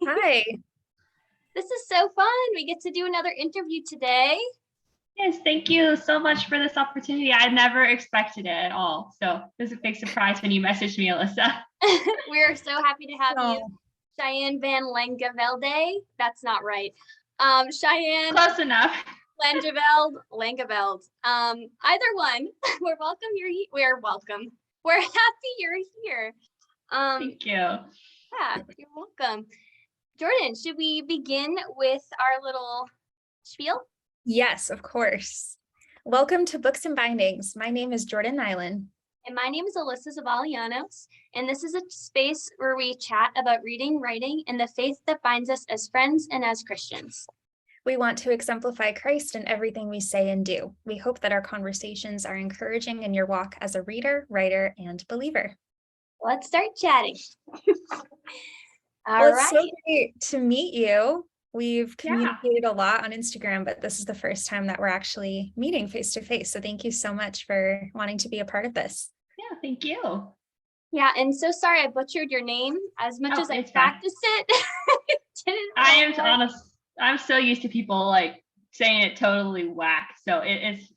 Hi. This is so fun. We get to do another interview today. Yes, thank you so much for this opportunity. I never expected it at all. So it was a big surprise when you messaged me, Alyssa. We're so happy to have you. Cheyenne van Langevelde. That's not right. Cheyenne Close enough. Langevelde. Either one. We're welcome. We're welcome. We're happy you're here. Thank you. Yeah, you're welcome. Jordan, should we begin with our little spiel? Yes, of course. Welcome to Books and Bindings. My name is Jordan Nyland. And my name is Alyssa Zavalianos, and this is a space where we chat about reading, writing, and the faith that binds us as friends and as Christians. We want to exemplify Christ in everything we say and do. We hope that our conversations are encouraging in your walk as a reader, writer, and believer. Let's start chatting. Well, it's so great to meet you. We've communicated a lot on Instagram, but this is the first time that we're actually meeting face to face. So thank you so much for wanting to be a part of this. Yeah, thank you. Yeah, and so sorry I butchered your name as much as I practiced it. I'm so used to people like saying it totally whack. So it's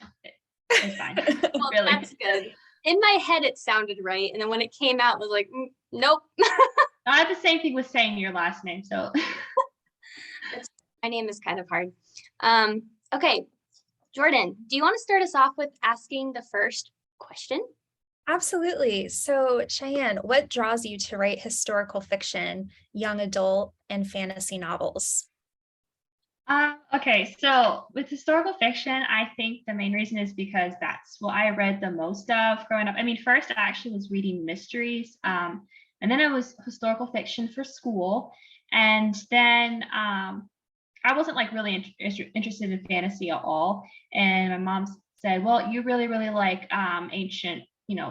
fine. Well, really. That's good. In my head, it sounded right. And then when it came out, it was like, nope. I have the same thing with saying your last name. So my name is kind of hard. Okay, Jordan, do you want to start us off with asking the first question? Absolutely. So Cheyenne, what draws you to write historical fiction, young adult, and fantasy novels? Okay, so with historical fiction, I think the main reason is because that's what I read the most of growing up. I mean, first I actually was reading mysteries, and then it was historical fiction for school. And then I wasn't like really interested in fantasy at all. And my mom said, well, you really, really like ancient,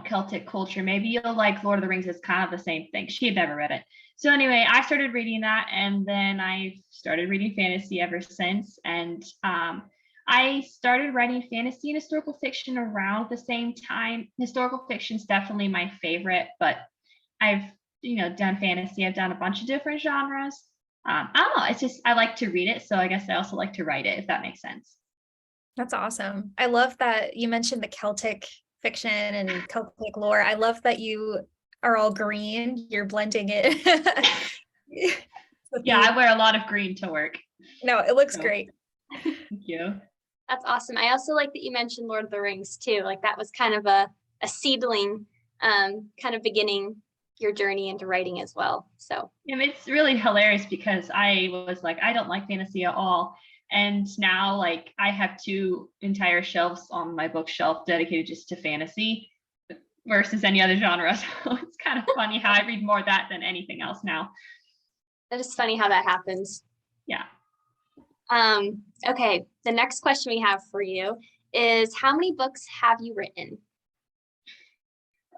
Celtic culture. Maybe you'll like Lord of the Rings. It's kind of the same thing. She had never read it. So anyway, I started reading that, and then I started reading fantasy ever since. And I started writing fantasy and historical fiction around the same time. Historical fiction is definitely my favorite, but I've done fantasy. I've done a bunch of different genres. I don't know. It's just I like to read it, so I guess I also like to write it, if that makes sense. That's awesome. I love that you mentioned the Celtic fiction and Celtic lore. I love that you are all green. You're blending it. Yeah, I wear a lot of green to work. No, it looks great. Thank you. That's awesome. I also like that you mentioned Lord of the Rings too. Like that was kind of a seedling, kind of beginning your journey into writing as well. So it's really hilarious because I was like, I don't like fantasy at all. And now like I have 2 entire shelves on my bookshelf dedicated just to fantasy versus any other genre. So it's kind of funny how I read more of that than anything else now. That is funny how that happens. Yeah. Okay. The next question we have for you is, how many books have you written?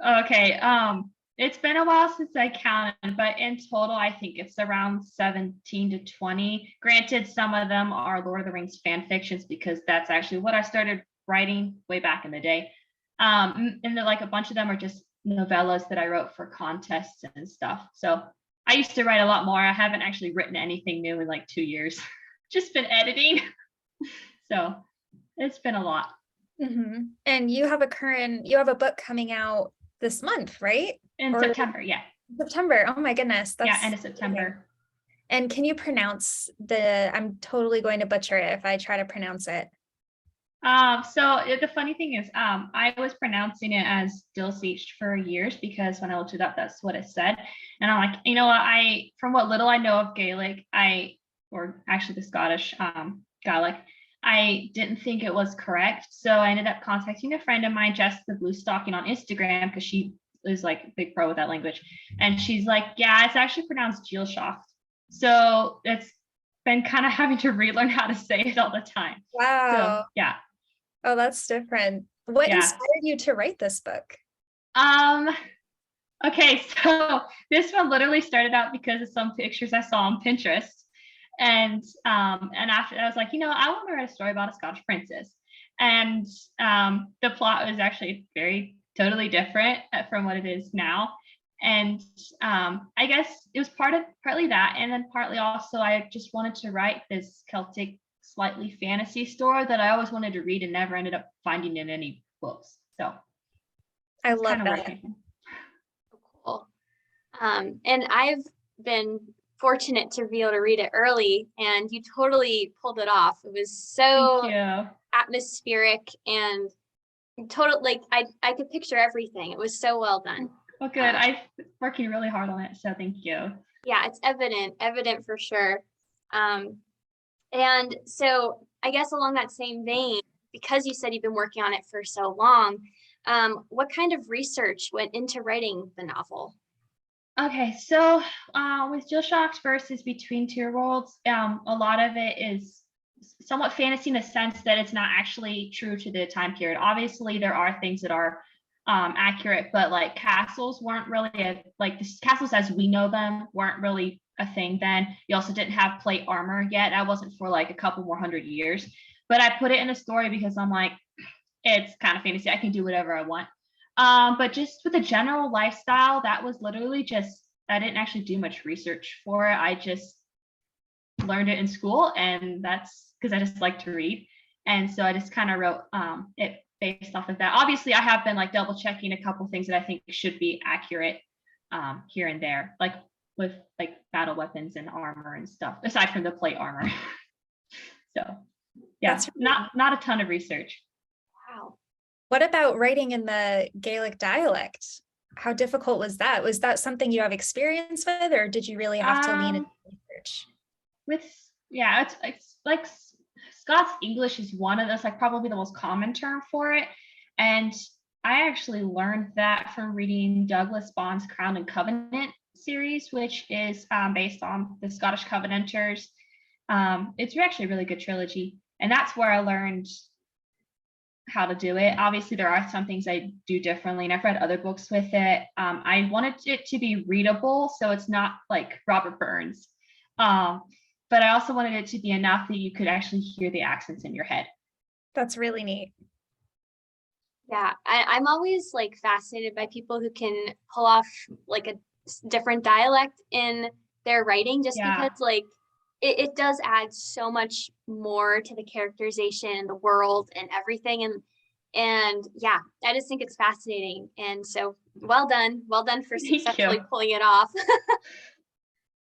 Okay. It's been a while since I counted, but in total, I think it's around 17 to 20. Granted, some of them are Lord of the Rings fan fictions because that's actually what I started writing way back in the day. And then like a bunch of them are just novellas that I wrote for contests and stuff. So I used to write a lot more. I haven't actually written anything new in like 2 years. Just been editing. So it's been a lot. Mm-hmm. And you have a book coming out this month, right? In September, yeah. September. Oh my goodness. That's end of September. And can you pronounce I'm totally going to butcher it if I try to pronounce it. So the funny thing is, I was pronouncing it as Dìlseachd for years because when I looked it up, that's what it said. And I'm like, you know what? From what little I know of Gaelic, or actually the Scottish Gaelic, I didn't think it was correct. So I ended up contacting a friend of mine, Jess the Blue Stocking, on Instagram because she is like a big pro with that language. And she's like, yeah, it's actually pronounced jeel-shock. So it's been kind of having to relearn how to say it all the time. Wow. So, yeah. Oh, that's different. What inspired you to write this book? Okay, so this one literally started out because of some pictures I saw on Pinterest. And after I was like, I want to write a story about a Scottish princess. And the plot was actually totally different from what it is now. And I guess it was partly that, and then partly also I just wanted to write this Celtic, slightly fantasy story that I always wanted to read and never ended up finding in any books. So I that's love kind of where it that. came from. Cool. And I've been fortunate to be able to read it early, and you totally pulled it off. It was so Thank you. atmospheric and total, like I could picture everything. It was so well done. Well, good. I've been working really hard on it, so thank you. Yeah, it's evident for sure. And so I guess along that same vein, because you said you've been working on it for so long, what kind of research went into writing the novel? Okay, so with jeel-shock versus Between Two Worlds, a lot of it is somewhat fantasy in the sense that it's not actually true to the time period. Obviously, there are things that are accurate, but like castles weren't really like the castles as we know them weren't really a thing then. You also didn't have plate armor yet. That wasn't for like a couple more 100 years. But I put it in a story because I'm like, it's kind of fantasy. I can do whatever I want. But just with the general lifestyle, that was literally just, I didn't actually do much research for it. I just learned it in school, and that's because I just like to read. And so I just kind of wrote it based off of that. Obviously, I have been like double checking a couple things that I think should be accurate here and there, like with like battle weapons and armor and stuff, aside from the plate armor. So yeah, That's really not a ton of research. Wow. What about writing in the Gaelic dialect? How difficult was that? Was that something you have experience with, or did you really have to lean into research? It's like Scots English is one of those, like probably the most common term for it. And I actually learned that from reading Douglas Bond's Crown and Covenant series, which is based on the Scottish Covenanters. It's actually a really good trilogy. And that's where I learned how to do it. Obviously, there are some things I do differently, and I've read other books with it. I wanted it to be readable, so it's not like Robert Burns. But I also wanted it to be enough that you could actually hear the accents in your head. That's really neat. Yeah, I'm always like fascinated by people who can pull off like a different dialect in their writing, just because like it does add so much more to the characterization and the world and everything. And yeah, I just think it's fascinating. And so well done for successfully pulling it off.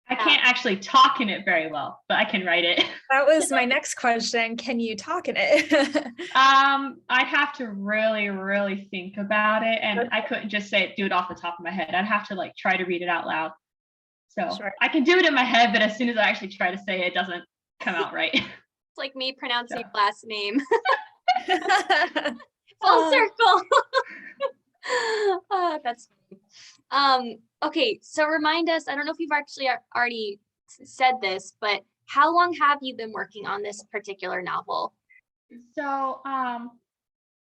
I can't actually talk in it very well, but I can write it. That was my next question. Can you talk in it? I'd have to really think about it, and I couldn't just do it off the top of my head. I'd have to like try to read it out loud. So sure. I can do it in my head, but as soon as I actually try to say it, it doesn't come out right. It's like me pronouncing your last name. Full circle. Oh, that's funny. Okay, so remind us, I don't know if you've actually already said this, but how long have you been working on this particular novel? So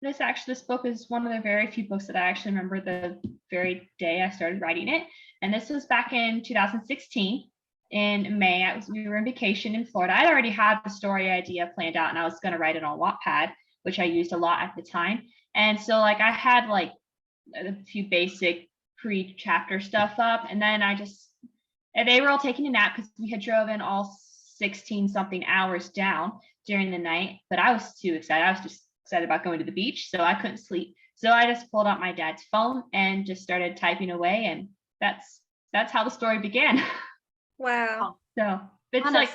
this book is one of the very few books that I actually remember the very day I started writing it. And this was back in 2016 in May. We were on vacation in Florida. I'd already had the story idea planned out, and I was going to write it on Wattpad, which I used a lot at the time. And so like I had like a few basic pre-chapter stuff up, and then they were all taking a nap because we had driven all 16 something hours down during the night. But I was too excited. I was just excited about going to the beach, so I couldn't sleep. So I just pulled out my dad's phone and just started typing away, and that's how the story began. Wow. So it's like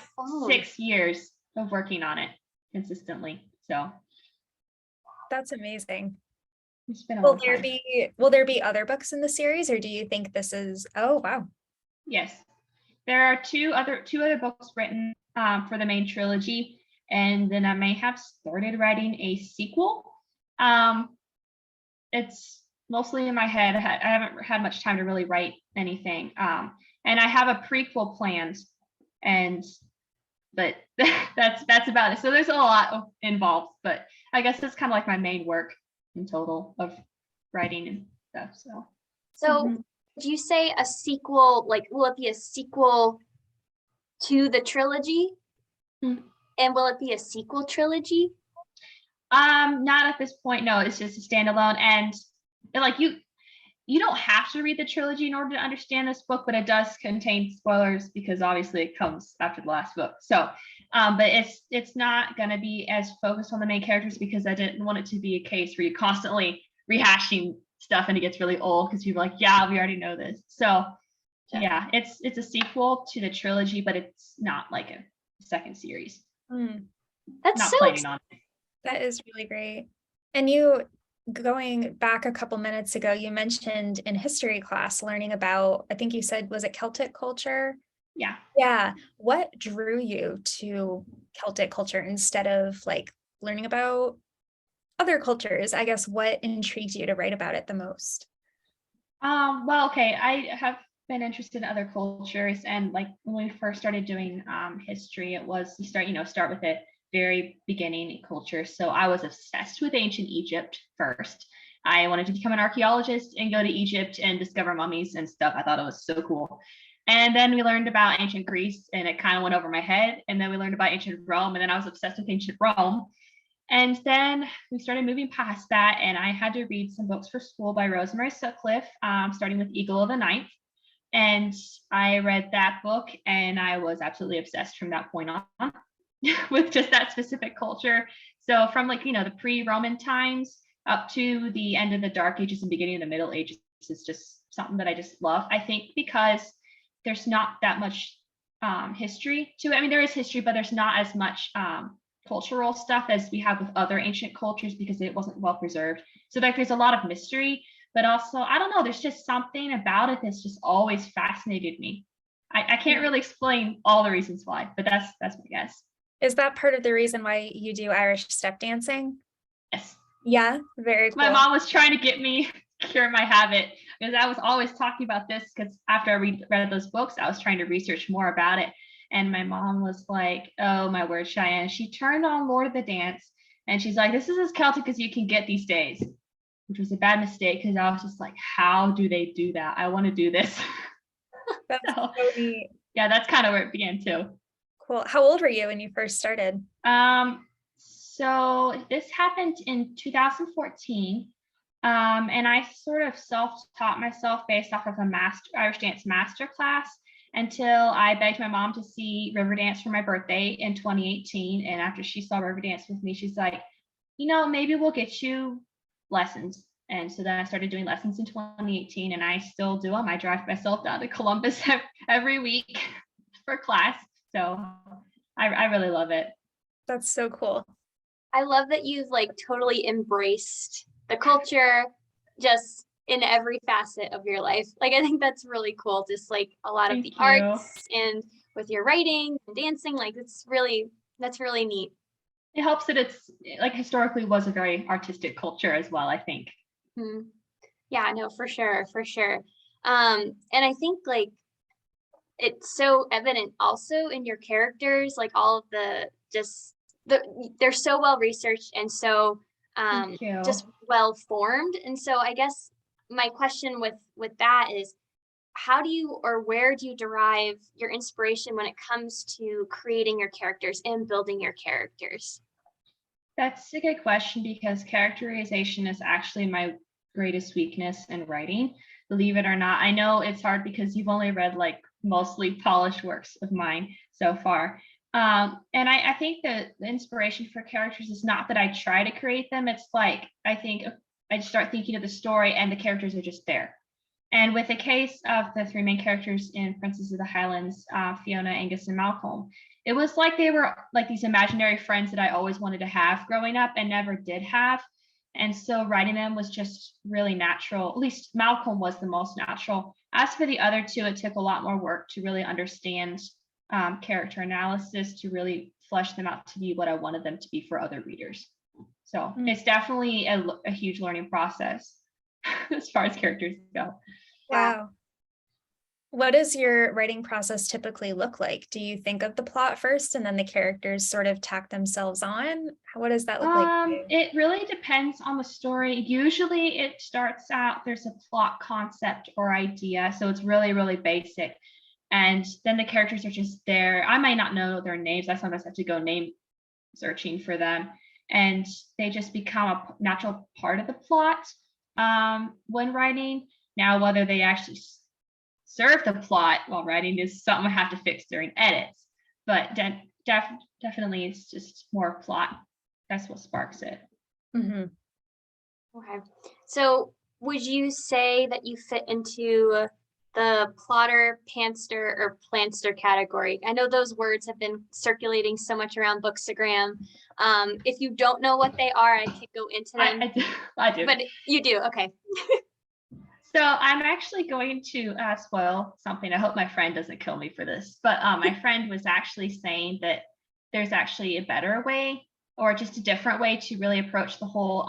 6 years of working on it consistently. So that's amazing. It's been a will there be other books in the series, or do you think this is wow? Yes. There are two other books written for the main trilogy, and then I may have started writing a sequel. It's mostly in my head. I haven't had much time to really write anything. And I have a prequel planned, but that's about it. So there's a lot involved, but I guess it's kind of like my main work in total of writing and stuff. So would you say a sequel, like will it be a sequel to the trilogy? And will it be a sequel trilogy? Not at this point. No, it's just a standalone. And like you don't have to read the trilogy in order to understand this book, but it does contain spoilers because obviously it comes after the last book. So, but it's not going to be as focused on the main characters because I didn't want it to be a case where you're constantly rehashing stuff and it gets really old because people are like, yeah, we already know this. So, yeah, it's a sequel to the trilogy, but it's not like a second series. That's not so planning on it. That is really great. And you, going back a couple minutes ago, you mentioned in history class learning about, I think you said, was it Celtic culture? Yeah. Yeah. What drew you to Celtic culture instead of like learning about other cultures? I guess what intrigued you to write about it the most? Well, okay, I have been interested in other cultures, and like when we first started doing history, it was you start with the very beginning culture. So I was obsessed with ancient Egypt first. I wanted to become an archaeologist and go to Egypt and discover mummies and stuff. I thought it was so cool. And then we learned about ancient Greece, and it kind of went over my head. And then we learned about ancient Rome, and then I was obsessed with ancient Rome. And then we started moving past that, and I had to read some books for school by Rosemary Sutcliffe, starting with Eagle of the Ninth. And I read that book, and I was absolutely obsessed from that point on with just that specific culture. So from like, the pre-Roman times up to the end of the Dark Ages and beginning of the Middle Ages is just something that I just love. I think because there's not that much history to it. I mean, there is history, but there's not as much cultural stuff as we have with other ancient cultures because it wasn't well preserved. So like there's a lot of mystery, but also, I don't know, there's just something about it that's just always fascinated me. I can't really explain all the reasons why, but that's my guess. Is that part of the reason why you do Irish step dancing? Yes. Yeah, very cool. My mom was trying to get me cure my habit because I was always talking about this because after I read those books, I was trying to research more about it. And my mom was like, oh, my word, Cheyenne. She turned on Lord of the Dance and she's like, this is as Celtic as you can get these days, which was a bad mistake because I was just like, how do they do that? I want to do this. That's so neat. Yeah, that's kind of where it began too. Cool. How old were you when you first started? So this happened in 2014. And I sort of self-taught myself based off of a Irish dance master class until I begged my mom to see Riverdance for my birthday in 2018. And after she saw Riverdance with me, she's like, maybe we'll get you lessons. And so then I started doing lessons in 2018 and I still do them. I drive myself down to Columbus every week for class. So I really love it. That's so cool. I love that you've like totally embraced the culture just in every facet of your life. Like, I think that's really cool. Just like a lot of the arts and with your writing and dancing, like that's really neat. It helps that it's like historically was a very artistic culture as well, I think. Yeah, no, for sure. And I think like it's so evident also in your characters, like all of they're so well researched and so just well formed. And so I guess my question with that is, how do you or where do you derive your inspiration when it comes to creating your characters and building your characters? That's a good question because characterization is actually my greatest weakness in writing, believe it or not. I know it's hard because you've only read like mostly polished works of mine so far. And I think that the inspiration for characters is not that I try to create them. It's like, I think I just start thinking of the story and the characters are just there. And with the case of the three main characters in Princess of the Highlands, Fiona, Angus, and Malcolm, it was like they were like these imaginary friends that I always wanted to have growing up and never did have. And so writing them was just really natural. At least Malcolm was the most natural. As for the other two, it took a lot more work to really understand character analysis to really flesh them out to be what I wanted them to be for other readers. So it's definitely a huge learning process as far as characters go. Wow. What does your writing process typically look like? Do you think of the plot first and then the characters sort of tack themselves on? What does that look like? It really depends on the story. Usually it starts out, there's a plot concept or idea. So it's really, really basic. And then the characters are just there. I might not know their names. I sometimes have to go name searching for them. And they just become a natural part of the plot when writing. Now, whether they actually serve the plot while writing is something I have to fix during edits. But definitely it's just more plot. That's what sparks it. Mm-hmm. Okay. So would you say that you fit into the plotter, pantster, or plantster category? I know those words have been circulating so much around Bookstagram. If you don't know what they are, I could go into them. I do. But you do, okay. So I'm actually going to spoil something. I hope my friend doesn't kill me for this. But my friend was actually saying that there's actually a better way, or just a different way to really approach the whole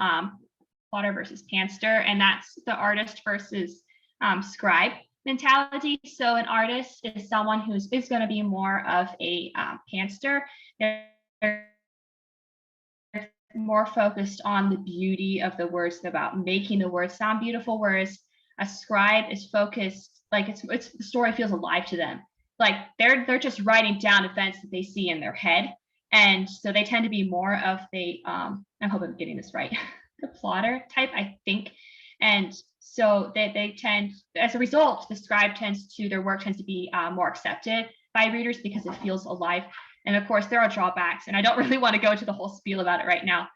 plotter versus pantster, and that's the artist versus scribe mentality. So an artist is someone who is going to be more of a pantster. They're more focused on the beauty of the words, about making the words sound beautiful, whereas a scribe is focused, like it's the story feels alive to them. Like they're just writing down events that they see in their head. And so they tend to be more of the I hope I'm getting this right, the plotter type, I think. And so they tend, as a result, the scribe their work tends to be more accepted by readers because it feels alive. And of course, there are drawbacks, and I don't really want to go into the whole spiel about it right now.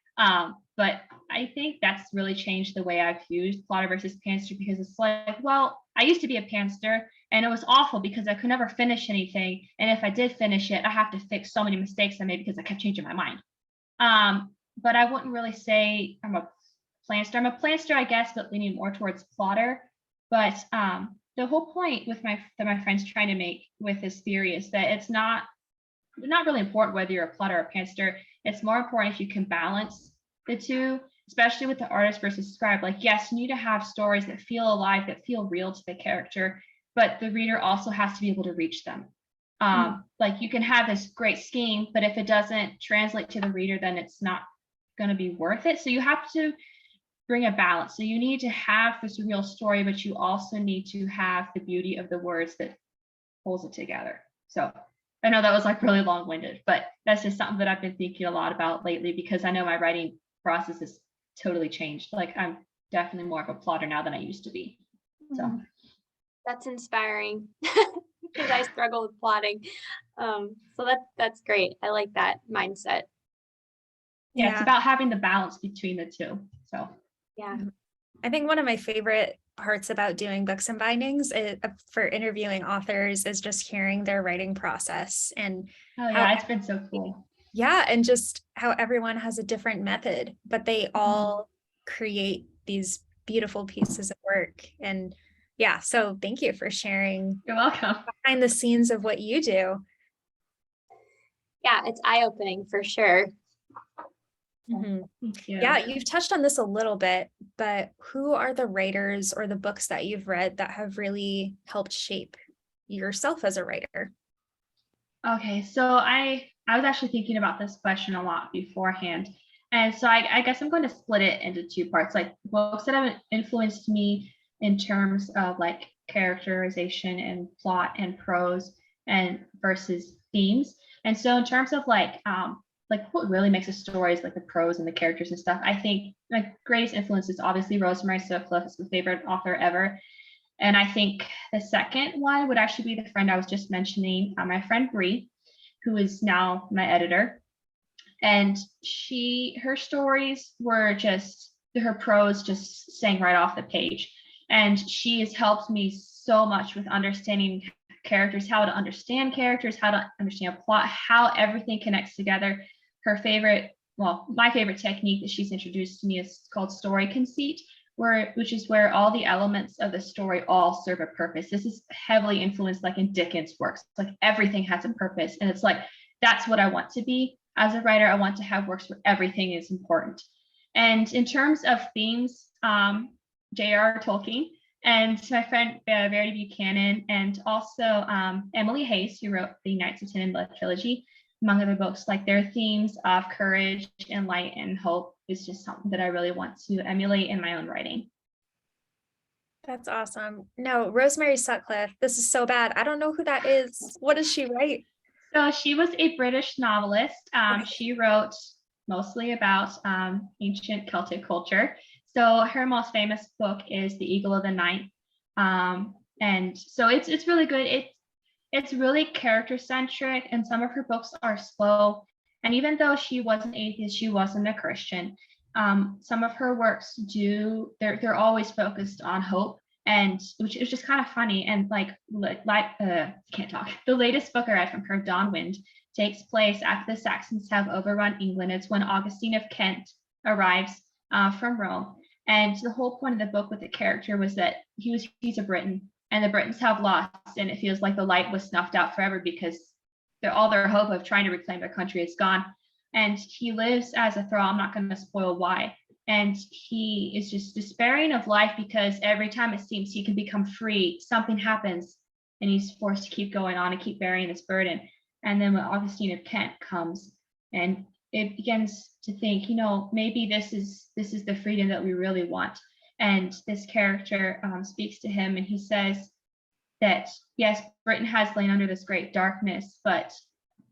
But I think that's really changed the way I've viewed plotter versus pantster, because it's like, well, I used to be a pantster and it was awful because I could never finish anything. And if I did finish it, I have to fix so many mistakes I made because I kept changing my mind. But I wouldn't really say I'm a plantster. I'm a plantster, I guess, but leaning more towards plotter. But the whole point with that my friend's trying to make with this theory is that it's not really important whether you're a plotter or a pantster. It's more important if you can balance the two, especially with the artist versus scribe. Like, yes, you need to have stories that feel alive, that feel real to the character, but the reader also has to be able to reach them. Like, you can have this great scheme, but if it doesn't translate to the reader, then it's not going to be worth it. So you have to bring a balance. So you need to have this real story, but you also need to have the beauty of the words that pulls it together. So I know that was like really long-winded, but that's just something that I've been thinking a lot about lately, because I know my writing process has totally changed. Like, I'm definitely more of a plotter now than I used to be. So that's inspiring because I struggle with plotting. So that's great. I like that mindset. Yeah, it's about having the balance between the two. So yeah, I think one of my favorite parts about doing books and bindings for interviewing authors is just hearing their writing process, and it's been so cool. Yeah, and just how everyone has a different method, but they all create these beautiful pieces of work. And yeah, so thank you for sharing. You're welcome. Behind the scenes of what you do. Yeah, it's eye-opening for sure. Mm-hmm. Thank you. Yeah, you've touched on this a little bit, but who are the writers or the books that you've read that have really helped shape yourself as a writer? Okay, so I was actually thinking about this question a lot beforehand. And so I guess I'm going to split it into two parts, like books that have influenced me in terms of like characterization and plot and prose, and versus themes. And so in terms of like what really makes a story is like the prose and the characters and stuff. I think my greatest influence is obviously Rosemary Sutcliffe. Is my favorite author ever. And I think the second one would actually be the friend I was just mentioning, my friend Bree, who is now my editor. And her stories were just, her prose just sang right off the page. And she has helped me so much with understanding characters, how to understand characters, how to understand a plot, how everything connects together. My favorite technique that she's introduced to me is called story conceit, which is where all the elements of the story all serve a purpose. This is heavily influenced like in Dickens' works. Like everything has a purpose. And it's like, that's what I want to be. As a writer, I want to have works where everything is important. And in terms of themes, J.R.R. Tolkien and my friend Verity Buchanan, and also Emily Hayes, who wrote the Knights of Tin and Blood trilogy, among other books, like their themes of courage and light and hope is just something that I really want to emulate in my own writing. That's awesome. No, Rosemary Sutcliffe, this is so bad. I don't know who that is. What does she write? So she was a British novelist. She wrote mostly about ancient Celtic culture. So her most famous book is The Eagle of the Night, And so it's really good. It's really character centric, and some of her books are slow. And even though she was an atheist, she wasn't a Christian. Some of her works they're always focused on hope, and which is just kind of funny. And can't talk. The latest book I read from her, Dawnwind, takes place after the Saxons have overrun England. It's when Augustine of Kent arrives from Rome. And the whole point of the book with the character was that he's a Briton, and the Britons have lost, and it feels like the light was snuffed out forever because all their hope of trying to reclaim their country is gone. And he lives as a thrall. I'm not going to spoil why. And he is just despairing of life because every time it seems he can become free, something happens, and he's forced to keep going on and keep bearing this burden. And then when Augustine of Kent comes, and it begins to think, maybe this is the freedom that we really want. And this character speaks to him, and he says that, yes, Britain has lain under this great darkness, but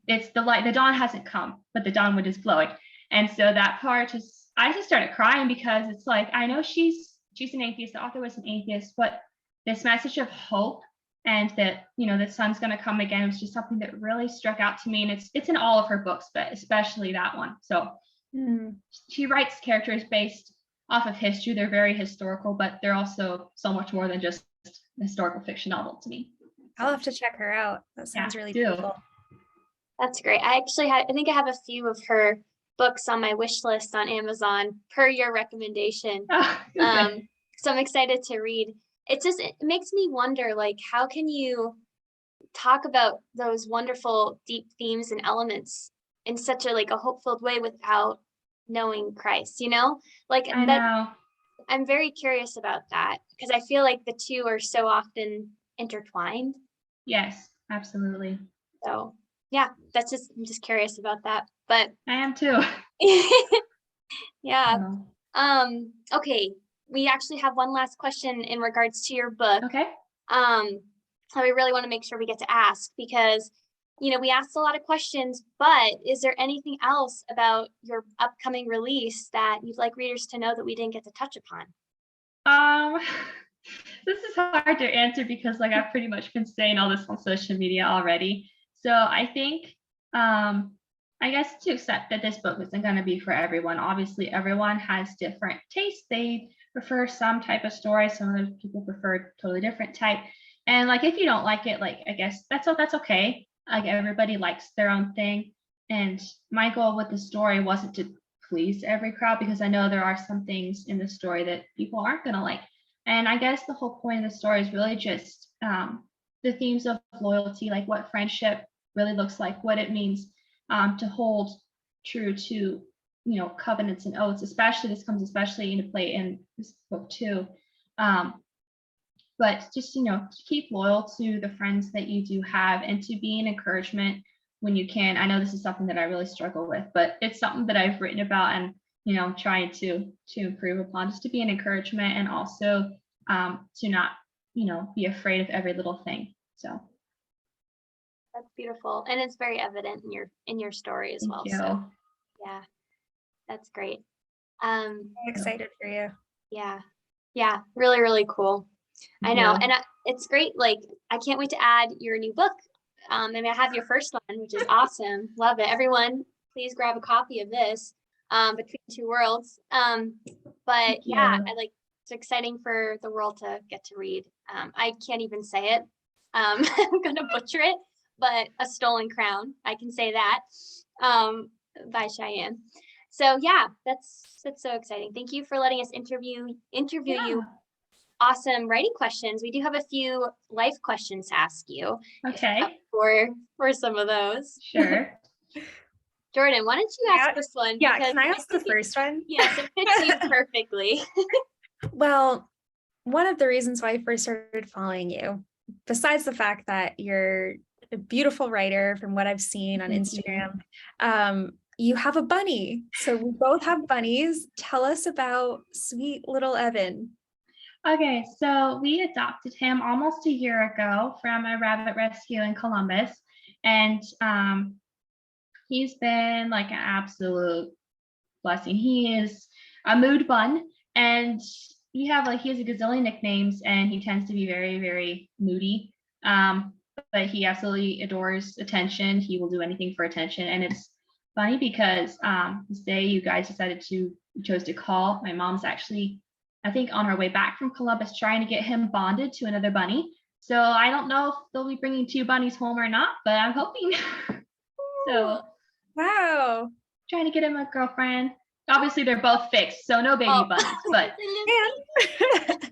it's the light. The dawn hasn't come, but the dawn wind is blowing. And so that part I just started crying because it's like, I know she's an atheist. The author was an atheist, but this message of hope and that, the sun's going to come again was just something that really struck out to me. And it's in all of her books, but especially that one. So she writes characters based off of history. They're very historical, but they're also so much more than just a historical fiction novel to me. I'll have to check her out. That sounds really beautiful. That's great. I think I have a few of her books on my wish list on Amazon per your recommendation. So I'm excited to read. It makes me wonder, like, how can you talk about those wonderful deep themes and elements in such a hope-filled way without knowing Christ, like I know. I'm very curious about that because I feel like the two are so often intertwined. Yes, absolutely. So yeah, I'm just curious about that, but I am too. Yeah. Oh. Okay, we actually have one last question in regards to your book. Okay. That we really want to make sure we get to ask because we asked a lot of questions, but is there anything else about your upcoming release that you'd like readers to know that we didn't get to touch upon? This is hard to answer because I've pretty much been saying all this on social media already. So I think, I guess to accept that this book isn't going to be for everyone. Obviously, everyone has different tastes. They prefer some type of story. Some other people prefer a totally different type. And if you don't like it, I guess that's okay. Everybody likes their own thing. And my goal with the story wasn't to please every crowd because I know there are some things in the story that people aren't going to like. And I guess the whole point of the story is really just the themes of loyalty, what friendship really looks like, what it means to hold true to, covenants and oaths. This comes especially into play in this book too. But just, to keep loyal to the friends that you do have and to be an encouragement when you can. I know this is something that I really struggle with, but it's something that I've written about and, trying to improve upon, just to be an encouragement and also to not, be afraid of every little thing. So. That's beautiful. And it's very evident in your story as well. Thank you. So yeah, that's great. I'm excited for you. Yeah. Really, really cool. I know. And it's great. I can't wait to add your new book. I have your first one, which is awesome. Love it. Everyone, please grab a copy of this, Between Two Worlds. But yeah, it's exciting for the world to get to read. I can't even say it. I'm going to butcher it, but A Stolen Crown. I can say that, by Cheyenne. So yeah, that's so exciting. Thank you for letting us interview you. Awesome writing questions. We do have a few life questions to ask you. Okay. For some of those. Sure. Jordan, why don't you ask this one? Yeah, can I ask the first one? Yes, it fits you perfectly. Well, one of the reasons why I first started following you, besides the fact that you're a beautiful writer from what I've seen on Instagram, you have a bunny. So we both have bunnies. Tell us about sweet little Evan. Okay, so we adopted him almost a year ago from a rabbit rescue in Columbus. And he's been an absolute blessing. He is a mood bun. And he has a gazillion nicknames, and he tends to be very, very moody. But he absolutely adores attention. He will do anything for attention. And it's funny because this day you guys chose to call. My mom's actually, I think, on her way back from Columbus trying to get him bonded to another bunny. So I don't know if they'll be bringing 2 bunnies home or not, but I'm hoping. So Wow. trying to get him a girlfriend. Obviously, they're both fixed, so no baby bunnies, but Man. at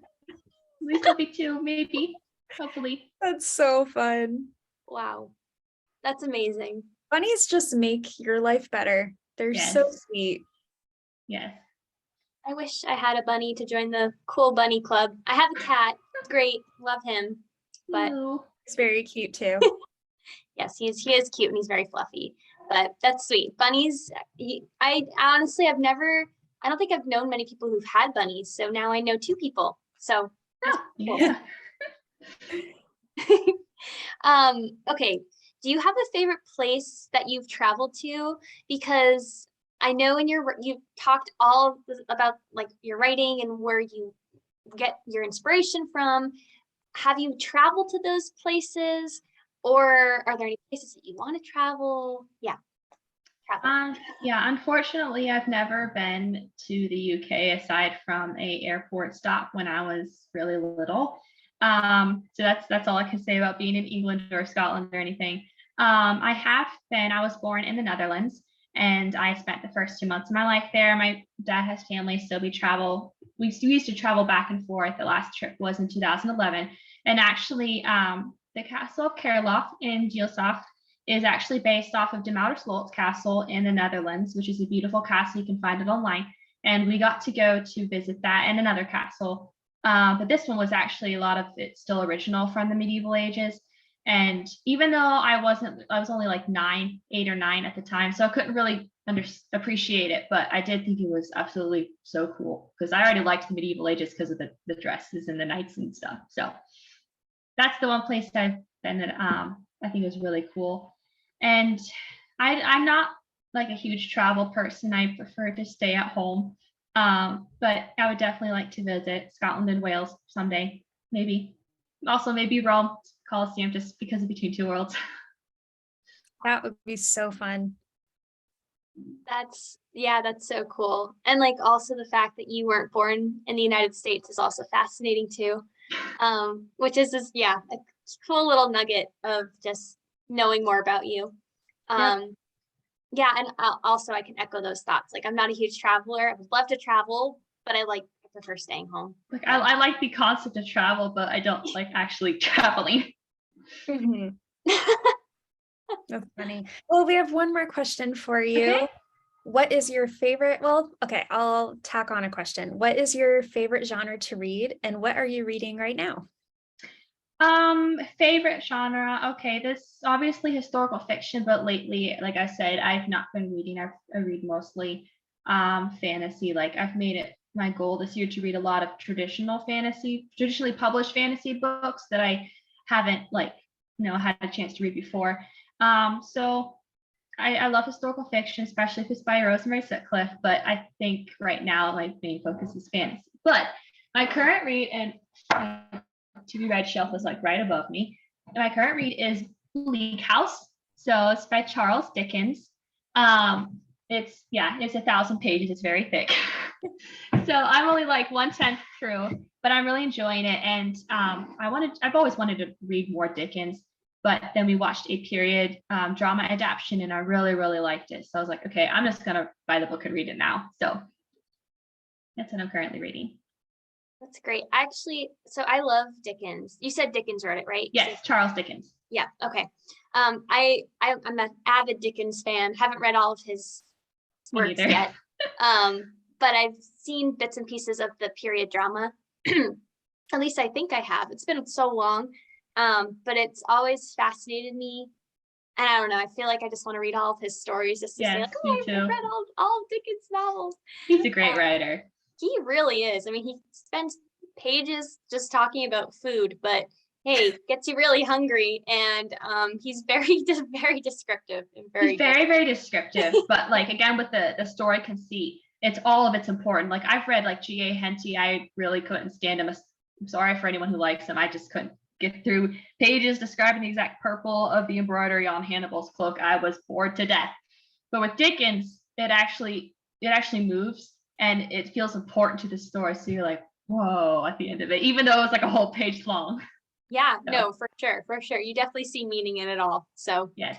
least there'll be 2, maybe, hopefully. That's so fun. Wow. That's amazing. Bunnies just make your life better. They're so Yes. sweet. Yes. I wish I had a bunny to join the cool bunny club. I have a cat. It's great. Love him. But Hello. It's very cute too. yes, he is cute and he's very fluffy. But that's sweet. Bunnies, I honestly I don't think I've known many people who've had bunnies. So now I know 2 people. So Oh, yeah. okay. Do you have a favorite place that you've traveled to? Because I know you've talked about like your writing and where you get your inspiration from. Have you traveled to those places, or are there any places that you want to travel? Yeah. Travel. Yeah, unfortunately, I've never been to the UK aside from a airport stop when I was really little. So that's all I can say about being in England or Scotland or anything. I was born in the Netherlands, and I spent the first 2 months of my life there. My dad has family, so we used to travel back and forth. The last trip was in 2011, and actually, the Castle of Kerloch in Dìlseachd is actually based off of de Castle in the Netherlands, which is a beautiful castle. You can find it online. And we got to go to visit that and another castle. But this one was actually a lot of it still original from the medieval ages. And even though I was only like 8 or 9 at the time, so I couldn't really appreciate it, but I did think it was absolutely so cool because I already liked the medieval ages because of the dresses and the knights and stuff. So that's the one place I've been that I think was really cool. And I'm not like a huge travel person. I prefer to stay at home. But I would definitely like to visit Scotland and Wales someday, maybe. Also, maybe Rome, Colosseum, just because of Between Two Worlds. That would be so fun. That's so cool. And like also the fact that you weren't born in the United States is also fascinating too. Which is just a cool little nugget of just knowing more about you. And also I can echo those thoughts. Like I'm not a huge traveler. I would love to travel, but I prefer staying home. Like I like the concept of travel, but I don't like actually traveling. Mm-hmm. That's funny. Well, we have one more question for you. Okay. What is your favorite? Well, okay, I'll tack on a question. What is your favorite genre to read, and what are you reading right now? Favorite genre. Okay, this obviously historical fiction, but lately, like I said, I've not been reading. I read mostly fantasy. Like I've made it my goal this year to read a lot of traditionally published fantasy books that I haven't had a chance to read before. So I love historical fiction, especially if it's by Rosemary Sutcliffe, but I think right now my main focus is fantasy. But my current read, and to be read shelf is like right above me. My current read is Bleak House. So it's by Charles Dickens. It's 1,000 pages. It's very thick. So I'm only like 1/10 through, but I'm really enjoying it. And I've always wanted to read more Dickens, but then we watched a period drama adaptation and I really, really liked it. So I was like, okay, I'm just gonna buy the book and read it now. So that's what I'm currently reading. That's great. Actually, so I love Dickens. You said Dickens wrote it, right? Yes, Charles Dickens. Yeah. Okay. I'm an avid Dickens fan. Haven't read all of his works yet. But I've seen bits and pieces of the period drama. At least I think I have. It's been so long. But it's always fascinated me. And I don't know, I feel like I just want to read all of his stories just to say, like, oh, I've read all of Dickens' novels. He's a great writer. He really is. I mean, he spends pages just talking about food, but hey, gets you really hungry. And he's very descriptive and he's very descriptive. But like again with the story conceit, it's all of it's important. Like I've read like G.A. Henty. I really couldn't stand him. I'm sorry for anyone who likes him. I just couldn't get through pages describing the exact purple of the embroidery on Hannibal's cloak. I was bored to death. But with Dickens, it actually moves and it feels important to the story. So you're like, whoa, at the end of it, even though it's like a whole page long. Yeah, So. no, for sure. You definitely see meaning in it all. So Yes.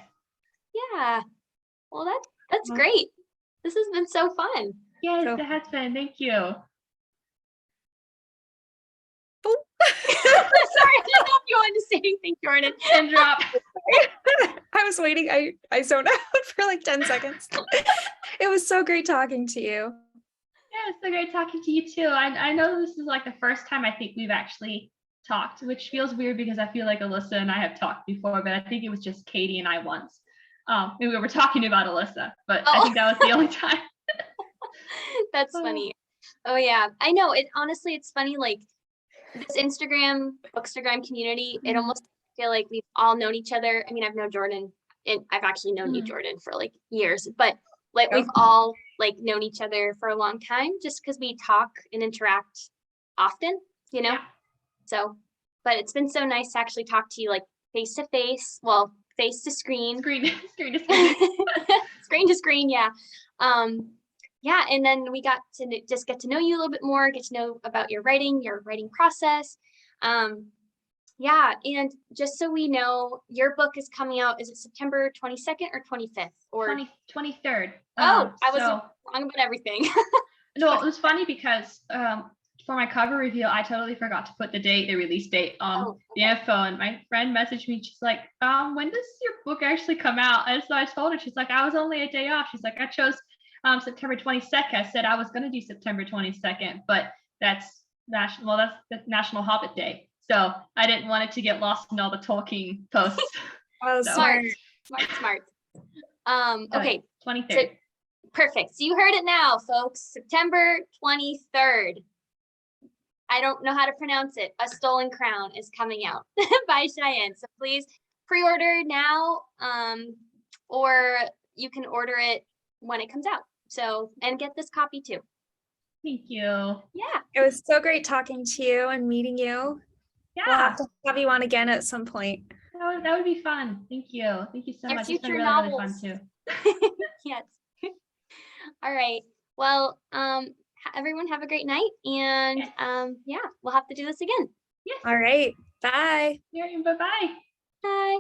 yeah. Well, that's great. This has been so fun. Yes, it has been. Thank you. Sorry, I didn't know if you wanted to say anything, Jordan. And drop. I was waiting. I zoned out for like 10 seconds. It was so great talking to you. Yeah, it's so great talking to you too. I know this is like the first time I think we've actually talked, which feels weird because I feel like Alyssa and I have talked before, but I think it was just Katie and I once. And we were talking about Alyssa, but I think that was the only time. That's funny. Oh yeah, I know. Honestly, it's funny. Like this Bookstagram community, it almost feel like we've all known each other. I mean, I've known Jordan, and I've actually known you, Jordan, for like years, but like we've all like known each other for a long time, just because we talk and interact often, you know. Yeah. So, but it's been so nice to actually talk to you like face to face. Well, face to screen. Screen to screen. Screen to screen. Yeah. Yeah, and then we got to just get to know you a little bit more, get to know about your writing process. Yeah, and just so we know, your book is coming out, is it September 22nd or 25th? Or 23rd. I was wrong about everything. No, it was funny because for my cover reveal, I totally forgot to put the release date on the info, and my friend messaged me. She's like, when does your book actually come out? And so I told her, she's like, I was only a day off. She's like, I chose September 22nd. I said I was going to do September 22nd, but that's the National Hobbit Day. So I didn't want it to get lost in all the talking posts. Oh, so. Smart. Okay. 23rd. So, perfect. So you heard it now, folks. September 23rd. I don't know how to pronounce it. A Stolen Crown is coming out by Cheyenne. So please pre-order now, or you can order it when it comes out. So, and get this copy too. Thank you. Yeah. It was so great talking to you and meeting you. Yeah. We'll have to have you on again at some point. That would be fun. Thank you. Thank you so much. It's been really fun too. Yes. All right. Well, everyone have a great night, and yeah, we'll have to do this again. Yes. All right. Bye. Yeah, bye-bye. Bye.